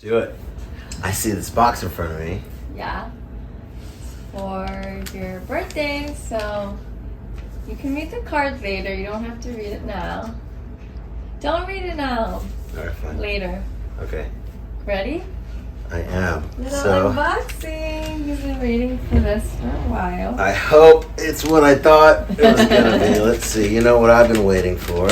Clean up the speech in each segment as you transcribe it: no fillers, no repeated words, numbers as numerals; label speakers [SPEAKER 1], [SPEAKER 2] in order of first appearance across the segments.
[SPEAKER 1] Do it. I see this box in front of me.
[SPEAKER 2] Yeah. For your birthday, so you can read the cards later. You don't have to read it now. Don't read it now.
[SPEAKER 1] All right, fine.
[SPEAKER 2] Later.
[SPEAKER 1] Okay.
[SPEAKER 2] Ready?
[SPEAKER 1] I am.
[SPEAKER 2] Little
[SPEAKER 1] So
[SPEAKER 2] unboxing. You've been waiting for this for a while.
[SPEAKER 1] I hope it's what I thought it was gonna be. Let's see. You know what I've been waiting for.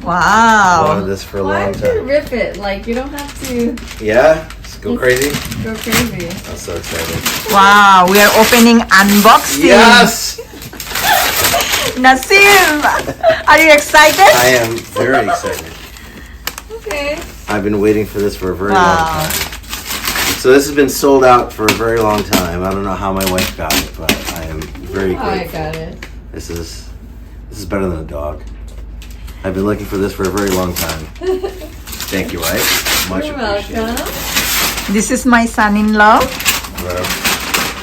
[SPEAKER 1] Wanted
[SPEAKER 3] Wow.
[SPEAKER 1] this for a
[SPEAKER 2] Why
[SPEAKER 1] long
[SPEAKER 2] don't you
[SPEAKER 1] time.
[SPEAKER 2] rip it? Like, you don't have to
[SPEAKER 1] Yeah? Just go crazy.
[SPEAKER 2] go crazy.
[SPEAKER 1] I'm so excited.
[SPEAKER 3] Wow, we are opening unboxing.
[SPEAKER 1] Yes!
[SPEAKER 3] Nasim, are you excited?
[SPEAKER 1] I am very excited.
[SPEAKER 2] Okay.
[SPEAKER 1] I've been waiting for this for a very long
[SPEAKER 3] Wow.
[SPEAKER 1] time. So this has been sold out for a very long time. I don't know how my wife got it, but I am very
[SPEAKER 2] Oh, I
[SPEAKER 1] grateful.
[SPEAKER 2] got it.
[SPEAKER 1] This is better than a dog. I've been looking for this for a very long time. Thank you, wife. Much
[SPEAKER 2] You're
[SPEAKER 1] appreciated.
[SPEAKER 2] welcome.
[SPEAKER 3] This is my son-in-law,
[SPEAKER 1] Well,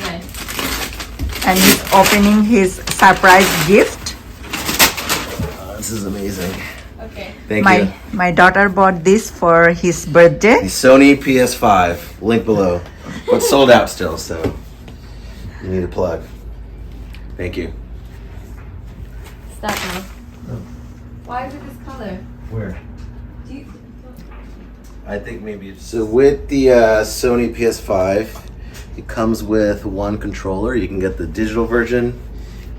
[SPEAKER 2] Nice.
[SPEAKER 3] and he's opening his surprise gift.
[SPEAKER 1] this is amazing.
[SPEAKER 2] Okay.
[SPEAKER 1] Thank you.
[SPEAKER 3] My daughter bought this for his birthday.
[SPEAKER 1] The Sony PS5. Link below. But sold out still, so you need a plug. Thank you.
[SPEAKER 2] Stop now. Why is it this color?
[SPEAKER 1] Where?
[SPEAKER 2] Do you,
[SPEAKER 1] I think maybe it's... So with the Sony PS5, it comes with one controller. You can get the digital version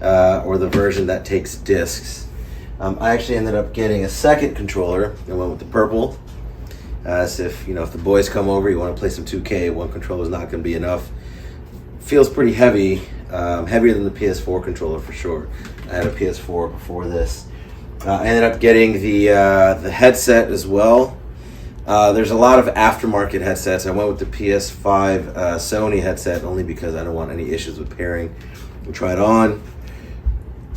[SPEAKER 1] or the version that takes discs. I actually ended up getting a second controller. I went with the purple. So if the boys come over, you want to play some 2K, one controller is not going to be enough. Feels pretty heavy, heavier than the PS4 controller for sure. I had a PS4 before this. I ended up getting the headset as well. There's a lot of aftermarket headsets. I went with the PS5 Sony headset only because I don't want any issues with pairing. We'll try it on.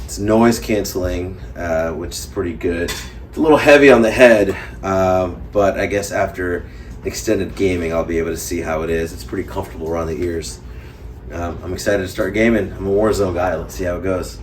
[SPEAKER 1] It's noise canceling, which is pretty good. It's a little heavy on the head, but I guess after extended gaming, I'll be able to see how it is. It's pretty comfortable around the ears. I'm excited to start gaming. I'm a Warzone guy. Let's see how it goes.